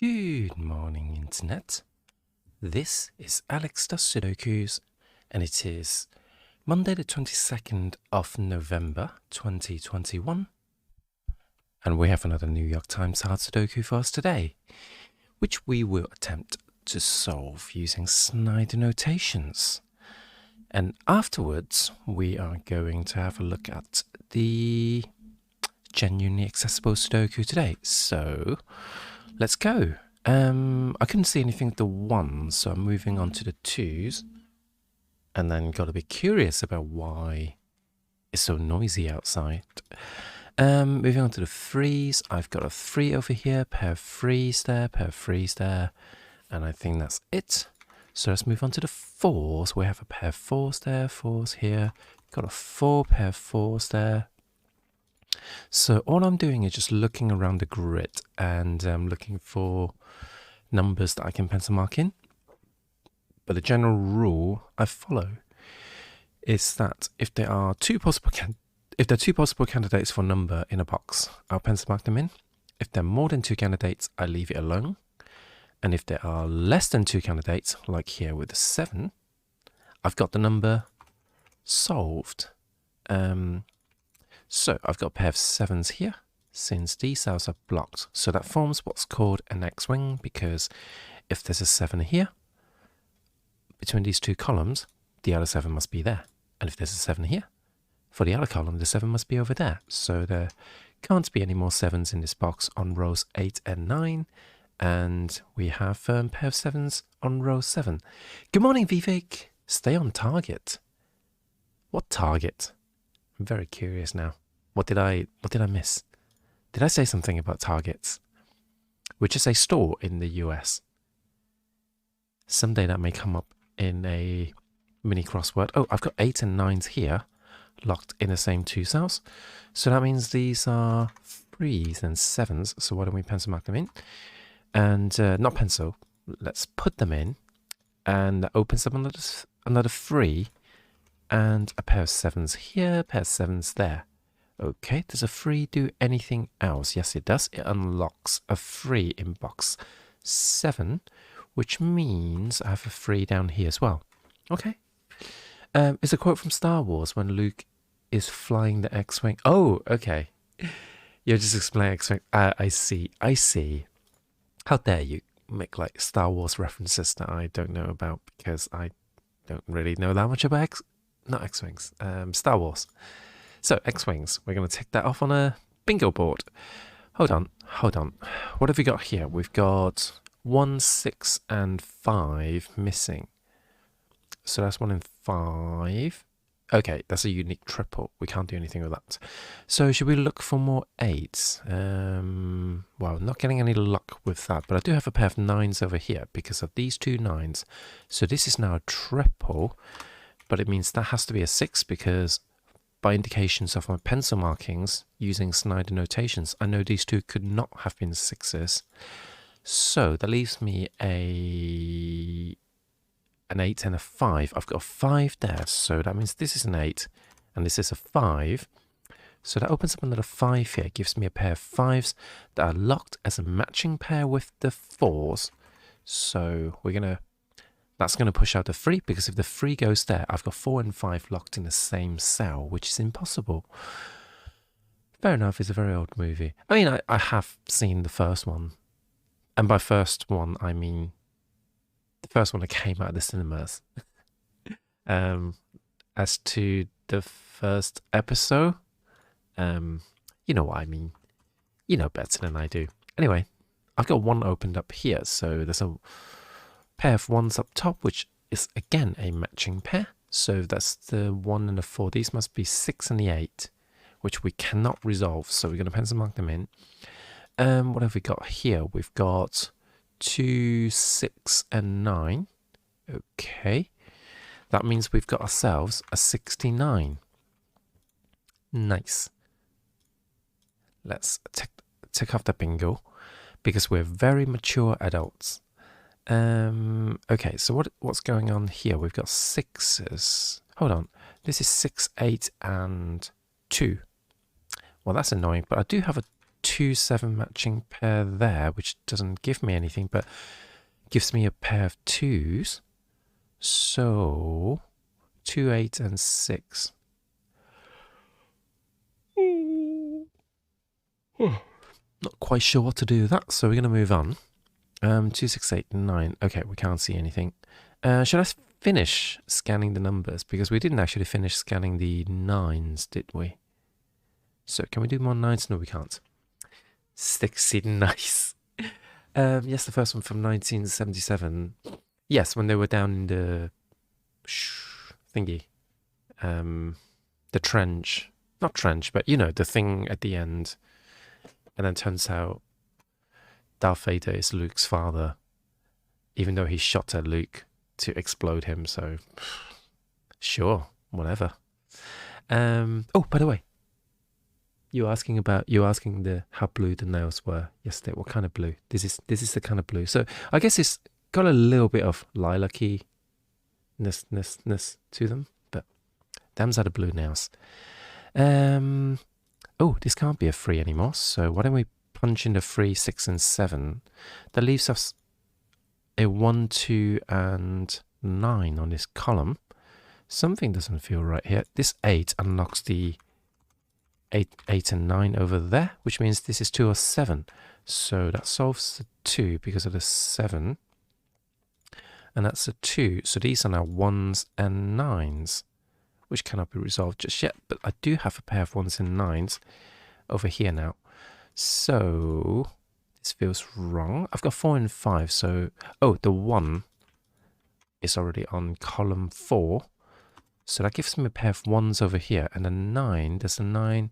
Good morning, Internet. This is Alex does Sudokus, and it is Monday the 22nd of November 2021. And we have another New York Times hard Sudoku for us today, which we will attempt to solve using Snyder notations. And afterwards, we are going to have a look at the genuinely accessible Sudoku today. So let's go. I couldn't see anything with the ones, so I'm moving on to the twos. And then got to be curious about why it's so noisy outside. Moving on to the threes. I've got a 3 over here, pair of threes there, pair of threes there. And I think that's it. So let's move on to the fours. We have a pair of fours there, fours here. Got a 4 pair of fours there. So all I'm doing is just looking around the grid and looking for numbers that I can pencil mark in. But the general rule I follow is that if there are two possible candidates for a number in a box, I'll pencil mark them in. If there are more than 2 candidates, I leave it alone. And if there are less than 2 candidates, like here with the 7, I've got the number solved. So I've got a pair of 7s here, since these cells are blocked. So that forms what's called an X-wing, because if there's a 7 here, between these 2 columns, the other 7 must be there. And if there's a 7 here, for the other column, the 7 must be over there. So there can't be any more 7s in this box on rows 8 and 9. And we have a pair of 7s on row 7. Good morning, Vivek. Stay on target. What target? I'm very curious now. What did I miss? Did I say something about targets? Which is a store in the US. Someday that may come up in a mini crossword. Oh, I've got 8 and 9s here, locked in the same 2 cells. So that means these are 3s and 7s. So why don't we pencil mark them in? And not pencil, let's put them in. And that opens up another 3 and a pair of 7s here, pair of 7s there. Okay, does a 3 do anything else? Yes, it does. It unlocks a 3 in box 7, which means I have a 3 down here as well. Okay. It's a quote from Star Wars when Luke is flying the X-Wing. Oh, okay. You're just explaining X-Wing. I see. How dare you make like Star Wars references that I don't know about, because I don't really know that much about not X-Wings, Star Wars. So X-Wings, we're going to tick that off on a bingo board. Hold on. What have we got here? We've got 1, 6 and 5 missing. So that's 1 and 5. Okay, that's a unique triple. We can't do anything with that. So should we look for more 8s? Well, not getting any luck with that, but I do have a pair of 9s over here because of these 2 9s. So this is now a triple, but it means that has to be a 6 because by indications of my pencil markings using Snyder notations, I know these 2 could not have been 6s. So that leaves me an 8 and a 5. I've got a 5 there, so that means this is an 8 and this is a 5. So that opens up another 5 here. It gives me a pair of 5s that are locked as a matching pair with the 4s. So that's gonna push out the 3, because if the 3 goes there, I've got 4 and 5 locked in the same cell, which is impossible. Fair enough, it's a very old movie. I mean, I have seen the first one. And by first one, I mean the first one that came out of the cinemas. As to the first episode, you know what I mean. You know better than I do. Anyway, I've got 1 opened up here, so there's a pair of 1s up top, which is again a matching pair. So that's the 1 and the 4. These must be 6 and the 8, which we cannot resolve. So we're going to pencil mark them in. What have we got here? We've got 2, 6 and 9. Okay. That means we've got ourselves a 69. Nice. Let's tick off the bingo, because we're very mature adults. Okay, so what's going on here? We've got 6s. Hold on. This is 6, 8 and 2. Well, that's annoying, but I do have a 2-7 matching pair there, which doesn't give me anything, but gives me a pair of 2s. So 2, 8, and 6. Not quite sure what to do with that, so we're going to move on. 2, 6, 8, 9. Okay, we can't see anything. Should I finish scanning the numbers? Because we didn't actually finish scanning the 9s, did we? So can we do more 9s? No, we can't. 60, nice. Yes, the first one from 1977. Yes, when they were down in the thingy. The trench. Not trench, but you know, the thing at the end. And then turns out Darth Vader is Luke's father, even though he shot at Luke to explode him. So, sure, whatever. Oh, by the way, you were asking how blue the nails were yesterday. What kind of blue? This is the kind of blue. So I guess it's got a little bit of lilac-y ness to them, but them's are the blue nails. Oh, this can't be a 3 anymore, so why don't we punch in the 3, 6, and 7? That leaves us a 1, 2, and 9 on this column. Something doesn't feel right here. This 8 unlocks the 8 and 9 over there, which means this is 2 or 7. So that solves the 2 because of the 7. And that's a 2. So these are now 1s and 9s. Which cannot be resolved just yet, but I do have a pair of 1s and 9s over here now. So this feels wrong. I've got 4 and 5, so oh, the 1 is already on column 4, so that gives me a pair of 1s over here, and the 9, there's a 9.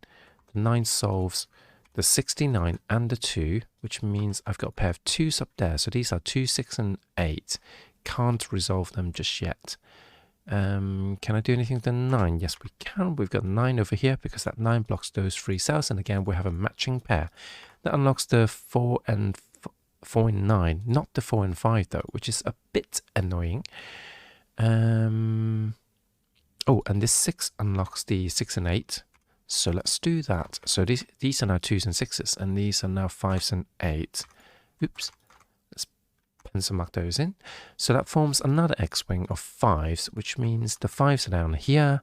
The 9 solves the 69 and the 2, which means I've got a pair of 2s up there. So these are 2, 6, and 8. Can't resolve them just yet. Can I do anything with the 9? Yes, we can. We've got 9 over here because that 9 blocks those 3 cells. And again, we have a matching pair. That unlocks the 4 and 9. Not the 4 and 5, though, which is a bit annoying. Oh, and this 6 unlocks the 6 and 8. So let's do that. So these are now 2s and 6s. And these are now 5s and 8. Oops. Pencil mark those in. So that forms another X-wing of 5s, which means the 5s are down here.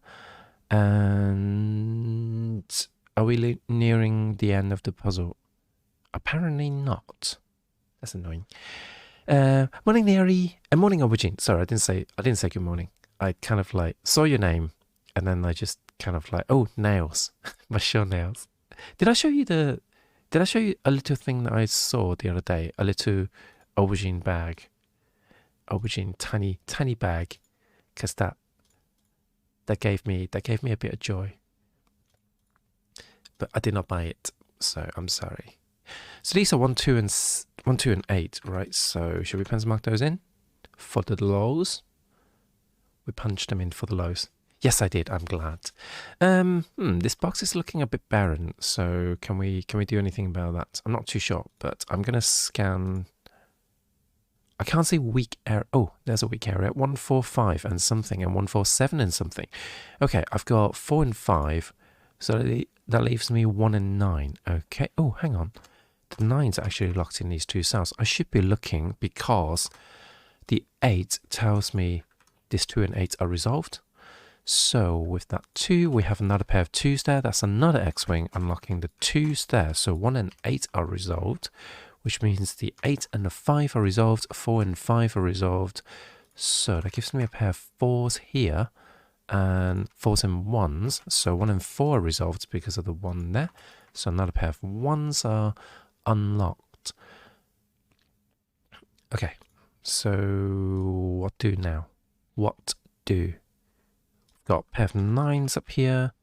And are we nearing the end of the puzzle? Apparently not. That's annoying. Morning, Neri. Morning, Aubergine. Sorry, I didn't say good morning. I kind of like saw your name, and then I just kind of like, oh, nails. My show nails. Did I show you a little thing that I saw the other day? A little aubergine bag, tiny bag, because that gave me a bit of joy, but I did not buy it, so I'm sorry. So these are 1, 2, and 8, right? So should we pencil mark those in for the lows? We punched them in for the lows. Yes, I did. I'm glad. This box is looking a bit barren. So can we do anything about that? I'm not too sure, but I'm gonna scan. I can't see weak area. Oh, there's a weak area. 145 and something, and 147 and something. Okay, I've got 4 and 5, so that leaves me 1 and 9. Okay. Oh, hang on. The 9's actually locked in these 2 cells. I should be looking because the 8 tells me these 2 and 8 are resolved. So with that 2, we have another pair of 2s there. That's another X-wing unlocking the 2s there. So 1 and 8 are resolved, which means the 8 and the 5 are resolved, 4 and 5 are resolved. So that gives me a pair of 4s here, and 4s and 1s. So 1 and 4 are resolved because of the 1 there. So another pair of 1s are unlocked. Okay, so what do now? What do? Got a pair of 9s up here.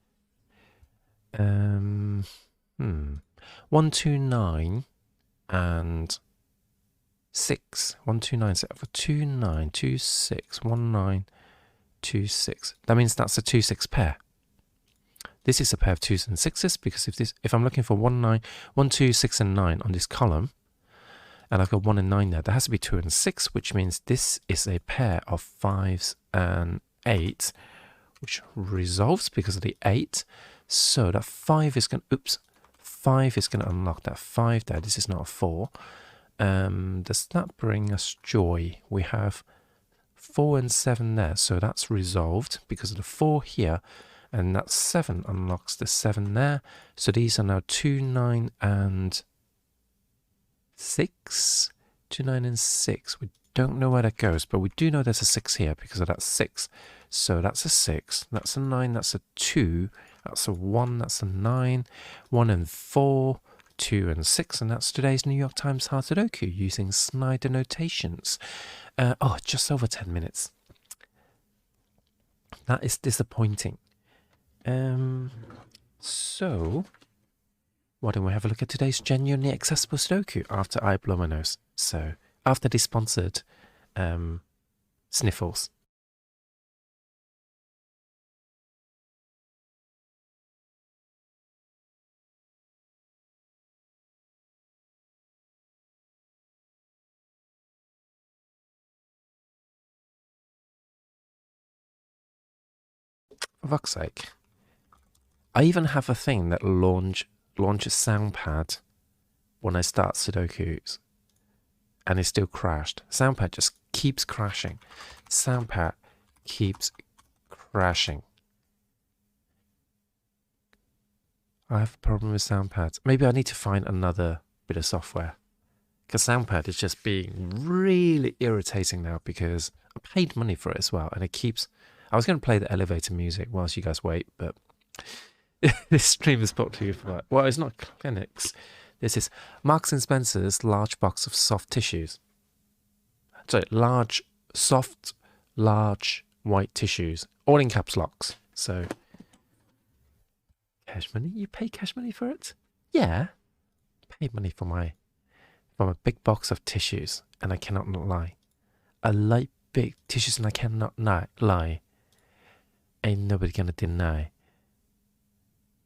1, 2, 9. And 6. 1, 2, 9. So I've got 2, 9, 2, 6, 1, 9, 2, 6. That means that's a 2, 6 pair. This is a pair of 2s and 6s because if I'm looking for 1, 2, 6, and 9 on this column, and I've got 1 and 9 there, that has to be 2 and 6, which means this is a pair of 5s and 8, which resolves because of the 8. So that 5 is going. Oops. 5 is going to unlock that 5 there. This is not a 4. Does that bring us joy? We have 4 and 7 there, so that's resolved because of the 4 here, and that 7 unlocks the 7 there. So these are now 2, 9, and 6. 2, 9, and 6. We don't know where that goes, but we do know there's a 6 here because of that 6. So that's a 6, that's a 9, that's a 2, that's a 1, that's a 9, 1 and 4, 2 and 6, and that's today's New York Times Hard Sudoku using Snyder notations. Just over 10 minutes. That is disappointing. So, why don't we have a look at today's genuinely accessible Sudoku after I blow my nose? So, after the sponsored sniffles. For fuck's sake. I even have a thing that launches Soundpad when I start Sudokus, and it still crashed. Soundpad just keeps crashing. Soundpad keeps crashing. I have a problem with Soundpad. Maybe I need to find another bit of software, because Soundpad is just being really irritating now because I paid money for it as well, and it keeps... I was going to play the elevator music whilst you guys wait, but this stream is brought to you for that. Well, it's not clinics. This is Marks & Spencer's large box of soft tissues. So large white tissues, all in caps locks. So cash money? You pay cash money for it? Yeah. Paid money for my big box of tissues, and I cannot lie. I like big tissues, and I cannot lie. Ain't nobody gonna deny.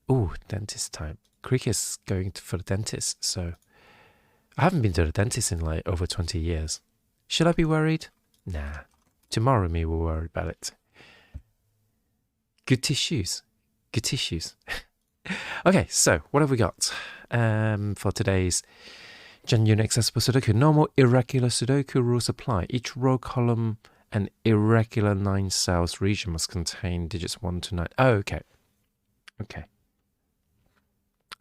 Ooh, dentist time. Creek is going for the dentist, so I haven't been to the dentist in like over 20 years. Should I be worried? Nah. Tomorrow me will worry about it. Good tissues. Good tissues. Okay, so what have we got for today's genuine accessible Sudoku? Normal irregular Sudoku rules apply. Each row, column, and irregular 9 cells region must contain digits 1 to 9. Oh, okay. Okay.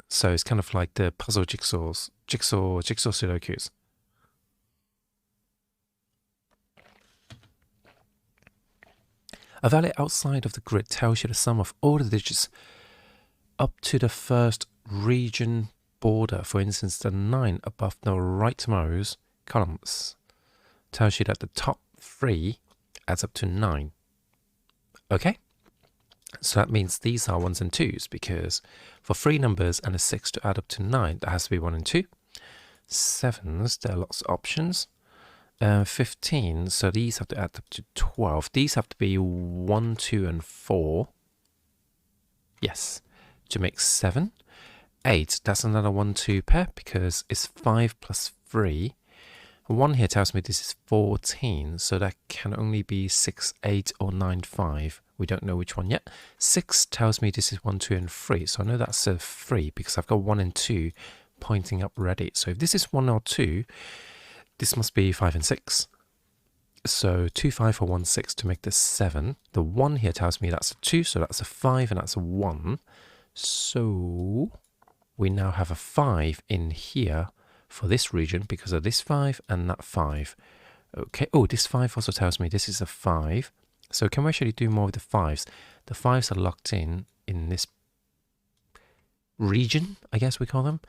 So it's kind of like the puzzle jigsaw Sudokus. A value outside of the grid tells you the sum of all the digits up to the first region border. For instance, the 9 above the rightmost columns tells you that the top 3 adds up to 9. Okay? So that means these are 1s and 2s, because for 3 numbers and a 6 to add up to 9, that has to be 1 and 2. 7s, there are lots of options. 15, so these have to add up to 12. These have to be 1, 2, and 4. Yes, to make 7. 8, that's another 1, 2 pair, because it's 5 plus 3. 1 here tells me this is 14, so that can only be 6, 8, or 9, 5. We don't know which one yet. 6 tells me this is 1, 2, and 3, so I know that's a 3 because I've got 1 and 2 pointing up ready. So if this is 1 or 2, this must be 5 and 6. So 2, 5, or 1, 6 to make this 7. The 1 here tells me that's a 2, so that's a 5, and that's a 1. So we now have a 5 in here for this region because of this 5 and that 5. Okay, oh, this 5 also tells me this is a 5. So can we actually do more with the 5s? The 5s are locked in this region, I guess we call them.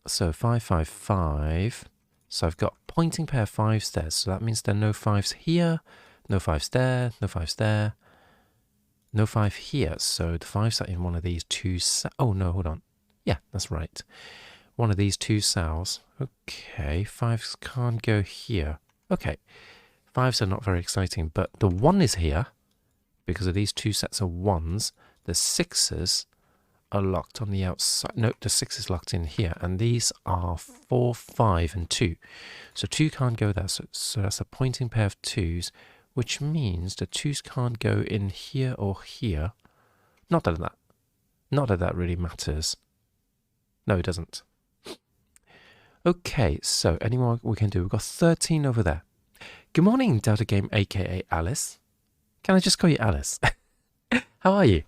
So 5, 5, 5. So I've got pointing pair of 5s there. So that means there are no 5s here, no 5s there, no 5s there, no 5 here. So the 5s are in one of these two. Oh, no, hold on. Yeah, that's right. One of these 2 cells. Okay, 5s can't go here. Okay, 5s are not very exciting, but the 1 is here because of these 2 sets of 1s. The 6s are locked on the outside. No, the 6 is locked in here, and these are 4, 5, and 2. So 2 can't go there, so that's a pointing pair of 2s, which means the 2s can't go in here or here. Not that that really matters. No, it doesn't. Okay, so any more we can do? We've got 13 over there. Good morning, Delta Game, aka Alice. Can I just call you Alice? How are you?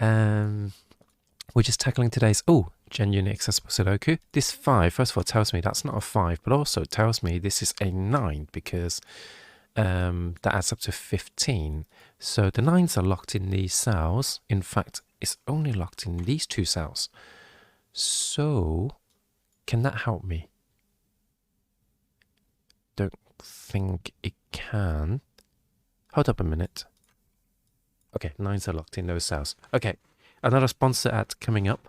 We're just tackling today's, genuinely accessible Sudoku. This 5, first of all, tells me that's not a 5, but also tells me this is a 9 because that adds up to 15. So the 9s are locked in these cells. In fact, it's only locked in these 2 cells. So, can that help me? Don't think it can. Hold up a minute. Okay, 9s are locked in those cells. Okay, another sponsor ad coming up.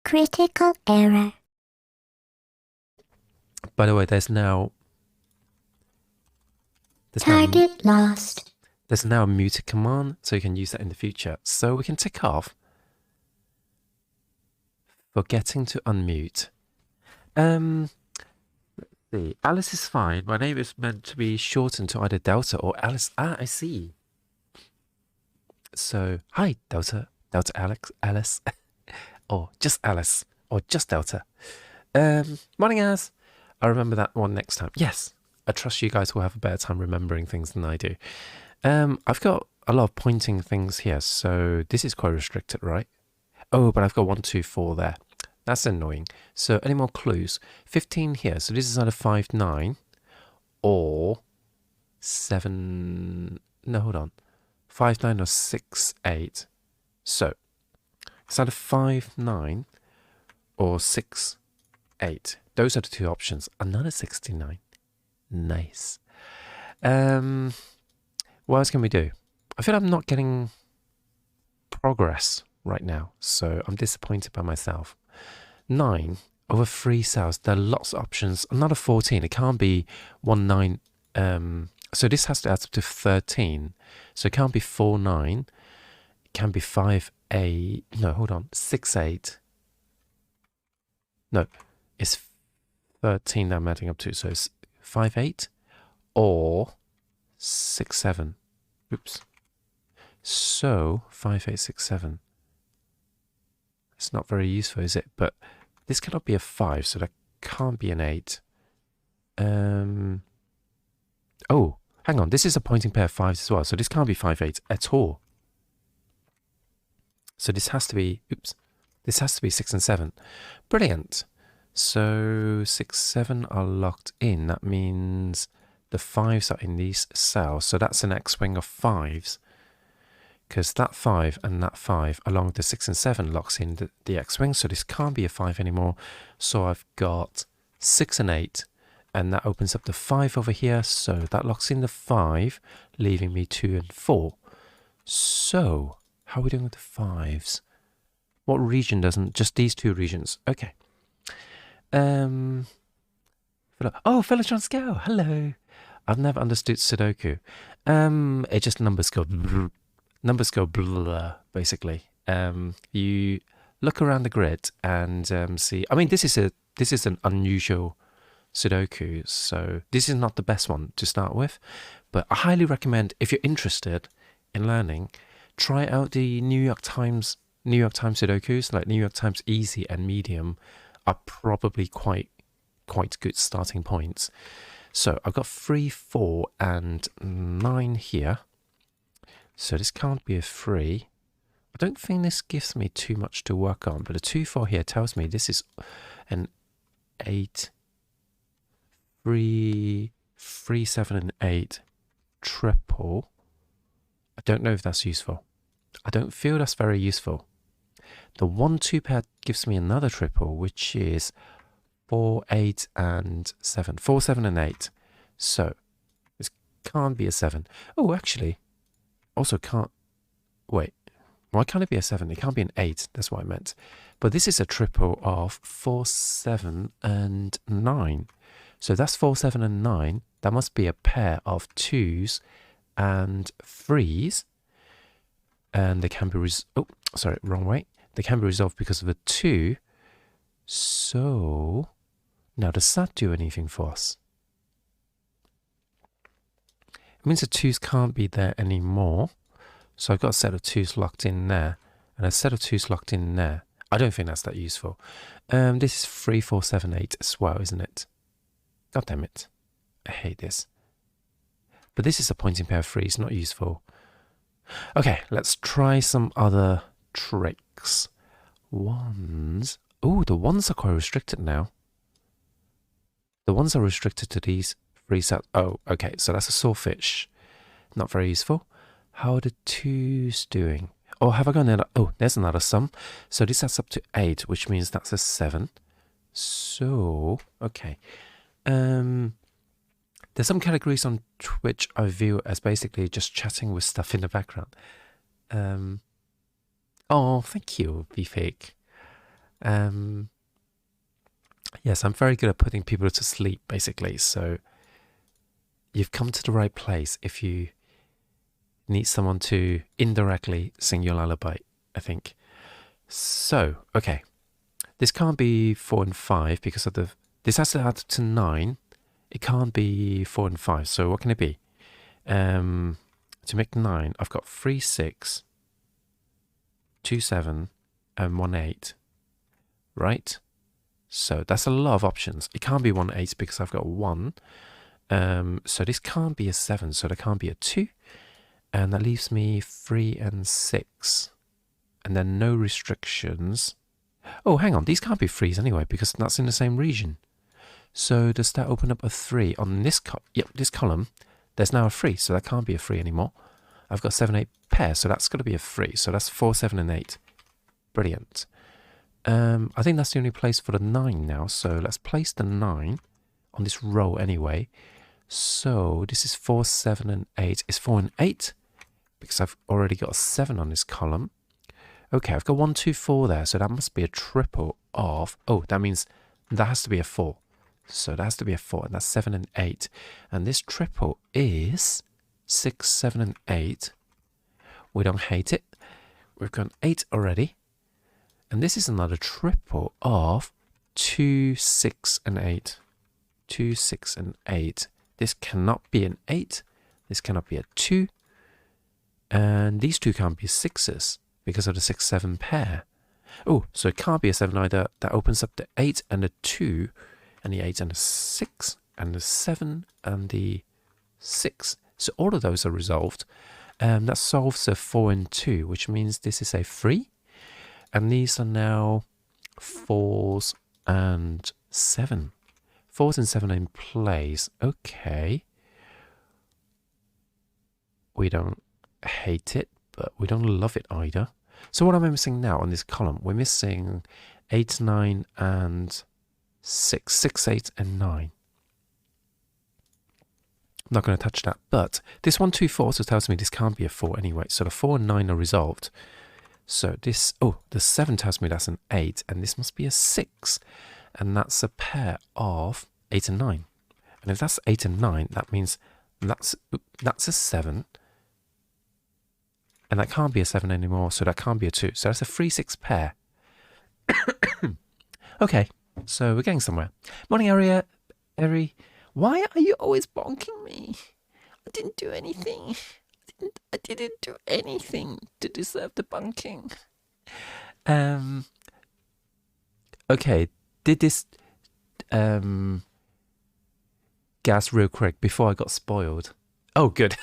Critical error. By the way, there's now Target lost. There's now a mute command, so you can use that in the future. So we can tick off forgetting to unmute. Let's see. Alice is fine. My name is meant to be shortened to either Delta or Alice. Ah, I see. So, hi, Delta. Delta Alice. Or just Alice. Or just Delta. Morning, Az. I'll remember that one next time. Yes, I trust you guys will have a better time remembering things than I do. I've got a lot of pointing things here, so this is quite restricted, right? Oh, but I've got 1, 2, 4 there. That's annoying. So any more clues? 15 here. So this is either 5, 9 or 7. No, hold on. 5, 9 or 6, 8. So it's either 5, 9 or 6, 8. Those are the 2 options. Another 69. Nice. What else can we do? I feel I'm not getting progress right now, so I'm disappointed by myself. 9 over 3 cells. There are lots of options. Another 14. It can't be 1, 9. So this has to add up to 13. So it can't be 4, 9. It can be 5, 8. No, hold on. 6, 8. No, it's 13 that I'm adding up to. So it's 5, 8 or 6, 7. Oops. So 5, 8, 6, 7. It's not very useful, is it? But this cannot be a 5, so that can't be an 8. Oh, hang on. This is a pointing pair of 5s as well. So this can't be 5, 8 at all. So this has to be, this has to be 6 and 7. Brilliant. So 6, 7 are locked in. That means the 5s are in these cells. So that's an X-wing of 5s. Because that 5 and that 5 along with the 6 and 7 locks in the X-wing. So this can't be a 5 anymore. So I've got 6 and 8. And that opens up the 5 over here. So that locks in the 5, leaving me 2 and 4. So how are we doing with the 5s? What region doesn't? Just these 2 regions. Okay. Oh, Philotron Scale. Hello. I've never understood Sudoku. It just numbers go blur, basically. You look around the grid and see. I mean, this is an unusual Sudoku, so this is not the best one to start with. But I highly recommend, if you're interested in learning, try out the New York Times Sudokus. Like New York Times Easy and Medium are probably quite good starting points. So I've got 3, 4, and 9 here. So this can't be a 3. I don't think this gives me too much to work on, but a 2, 4 here tells me this is an 8, 3, 3, 7, and 8 triple. I don't know if that's useful. I don't feel that's very useful. The 1, 2 pair gives me another triple, which is 4, 8, and 7. 4, 7, and 8. So this can't be a 7. Oh, actually, also can't. Wait. Why can't it be a 7? It can't be an 8. That's what I meant. But this is a triple of 4, 7, and 9. So that's 4, 7, and 9. That must be a pair of 2s and 3s. And they can be oh, sorry, wrong way. They can be resolved because of a 2. So now does that do anything for us? It means the 2s can't be there anymore. So I've got a set of 2s locked in there and a set of 2s locked in there. I don't think that's that useful. This is 3, 4, 7, 8 as well, isn't it? God damn it. I hate this. But this is a pointing pair of 3s, not useful. Okay, let's try some other tricks. Ones. Oh, the ones are quite restricted now. The ones are restricted to these 3 sets. Oh, okay, so that's a sawfish. Not very useful. How are the 2s doing? Oh, have I got another? Oh, there's another sum. So this adds up to 8, which means that's a 7. So, okay. There's some categories on Twitch I view as basically just chatting with stuff in the background. Oh, thank you, BFake. Yes, I'm very good at putting people to sleep, basically. So you've come to the right place if you need someone to indirectly sing your lullaby, I think. So, okay. This can't be 4 and 5 because of the... This has to add to 9. It can't be 4 and 5. So what can it be? To make 9, I've got 3, 6, 2, 7, and 1, 8. Right? So that's a lot of options. It can't be 1, 8 because I've got 1. So this can't be a 7. So there can't be a 2. And that leaves me 3 and 6. And then no restrictions. Oh, hang on. These can't be 3s anyway because that's in the same region. So does that open up a 3 on this this column? There's now a 3, so that can't be a 3 anymore. I've got 7, 8 pairs, so that's got to be a 3. So that's 4, 7, and 8. Brilliant. I think that's the only place for the 9 now. So let's place the 9 on this row anyway. So this is 4, 7, and 8. It's 4 and 8 because I've already got a 7 on this column. Okay, I've got 1, 2, 4 there. So that must be a triple of... Oh, that means that has to be a 4. So that has to be a 4, and that's 7 and 8. And this triple is 6, 7, and 8. We don't hate it. We've got 8 already. And this is another triple of 2, 6, and 8. 2, 6, and 8. This cannot be an 8. This cannot be a 2. And these two can't be 6s because of the 6, 7 pair. Oh, so it can't be a 7 either. That opens up the 8 and the 2. And the 8 and the 6 and the 7 and the 6. So all of those are resolved. That solves a 4 and 2, which means this is a 3. And these are now 4s and 7. 4s and 7 in place. Okay. We don't hate it, but we don't love it either. So what am I missing now on this column? We're missing 8, 9, and 6. 6, 8, and 9. I'm not going to touch that, but this 1, 2, 4 also tells me this can't be a 4 anyway. So the 4 and 9 are resolved. So this, oh, the 7 tells me that's an 8, and this must be a 6. And that's a pair of 8 and 9. And if that's 8 and 9, that means that's a 7. And that can't be a 7 anymore, so that can't be a 2. So that's a 3, 6 pair. Okay, so we're getting somewhere. Morning, Eri. Why are you always bonking me? I didn't do anything. I didn't do anything to deserve the bonking. Okay, did this gas real quick before I got spoiled. Oh, good.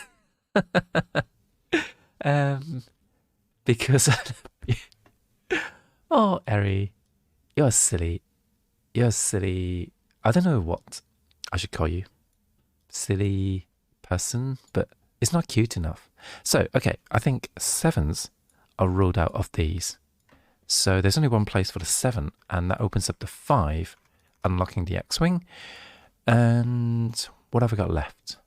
Because oh, Eri, you're silly. You're silly. I don't know what I should call you. Silly person, but it's not cute enough. So, okay, I think 7s are ruled out of these. So there's only one place for the 7, and that opens up the 5, unlocking the X-Wing. And what have I got left?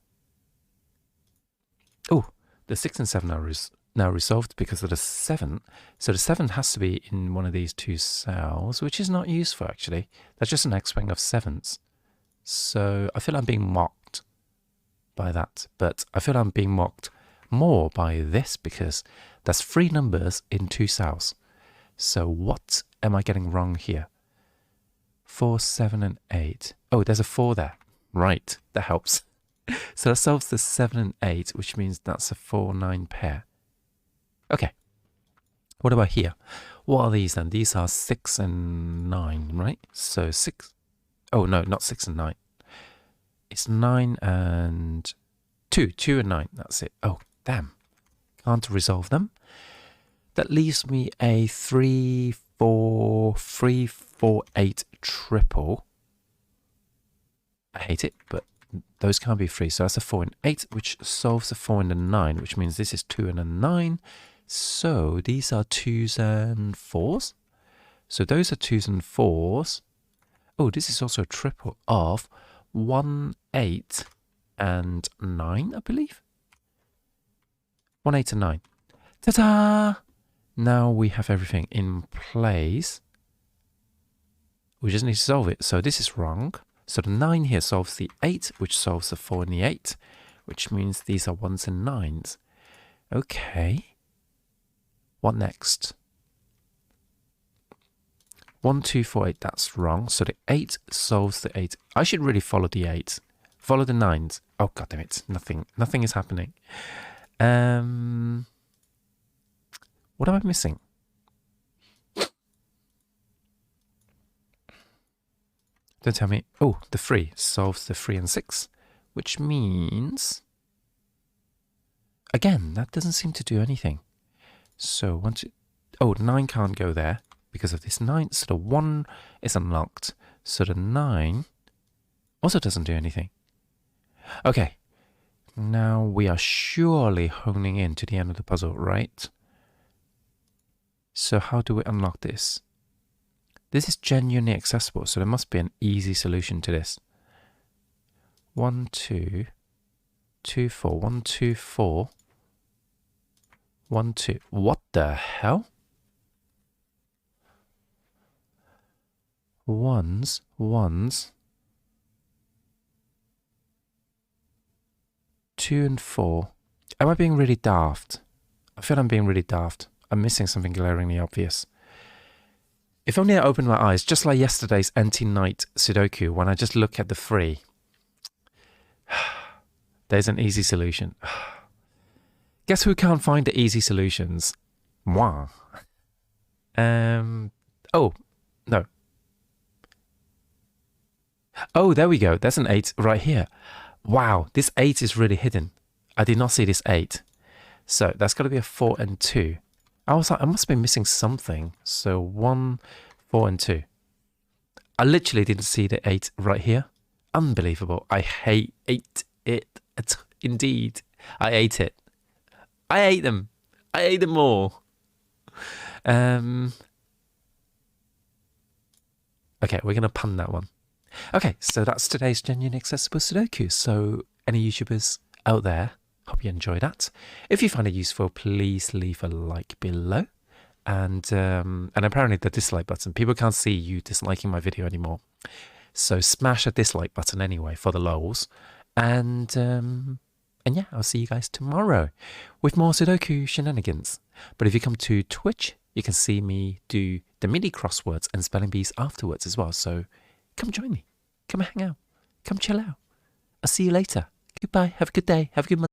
Oh, the 6 and 7 are now resolved because of the 7. So the 7 has to be in one of these two cells, which is not useful actually. That's just an X-wing of 7s. So I feel I'm being mocked by that. But I feel I'm being mocked more by this because that's 3 numbers in 2 cells. So what am I getting wrong here? 4, 7, and 8. Oh, there's a 4 there. Right, that helps. So that solves the 7 and 8, which means that's a 4, 9 pair. Okay. What about here? What are these then? These are 6 and 9, right? So 6. Oh, no, not 6 and 9. It's 9 and 2. 2 and 9. That's it. Oh, damn. Can't resolve them. That leaves me a 3, 4, 3, 4, 8 triple. I hate it, but those can't be 3. So that's a 4 and 8, which solves the 4 and the 9, which means this is 2 and a 9. So these are 2s and 4s. So those are 2s and 4s. Oh, this is also a triple of 1, 8, and 9, I believe. 1, 8, and 9. Ta-da! Now we have everything in place. We just need to solve it. So this is wrong. So the 9 here solves the 8, which solves the 4 and the 8, which means these are 1s and 9s. Okay. What next? 1, 2, 4, 8. That's wrong. So the 8 solves the 8. I should really follow the 8. Follow the 9s. Oh, god damn it. Nothing is happening. What am I missing? Don't tell me. Oh, the 3 solves the 3 and 6, which means... Again, that doesn't seem to do anything. So, once it... Oh, the 9 can't go there because of this 9. So the 1 is unlocked. So the 9 also doesn't do anything. Okay. Now we are surely honing in to the end of the puzzle, right? So how do we unlock this? This is genuinely accessible, so there must be an easy solution to this. 1, 2, 2, 4. 1, 2, 4. 1, 2. What the hell? Ones. 2 and 4. Am I being really daft? I feel I'm being really daft. I'm missing something glaringly obvious. If only I opened my eyes, just like yesterday's anti-night Sudoku, when I just look at the 3. There's an easy solution. Guess who can't find the easy solutions? Moi. Oh, no. Oh, there we go. There's an 8 right here. Wow, this 8 is really hidden. I did not see this 8. So that's got to be a 4 and 2. I was like, I must be missing something. So 1, 4, and 2. I literally didn't see the 8 right here. Unbelievable. I hate it. Indeed. I ate it. I ate them. I ate them all. Okay, we're going to pun that one. Okay, so that's today's Genuine Accessible Sudoku. So any YouTubers out there, hope you enjoy that. If you find it useful, please leave a like below. And apparently the dislike button, people can't see you disliking my video anymore. So smash a dislike button anyway for the lols. And yeah, I'll see you guys tomorrow with more Sudoku shenanigans. But if you come to Twitch, you can see me do the mini crosswords and spelling bees afterwards as well. So come join me. Come hang out. Come chill out. I'll see you later. Goodbye. Have a good day. Have a good month.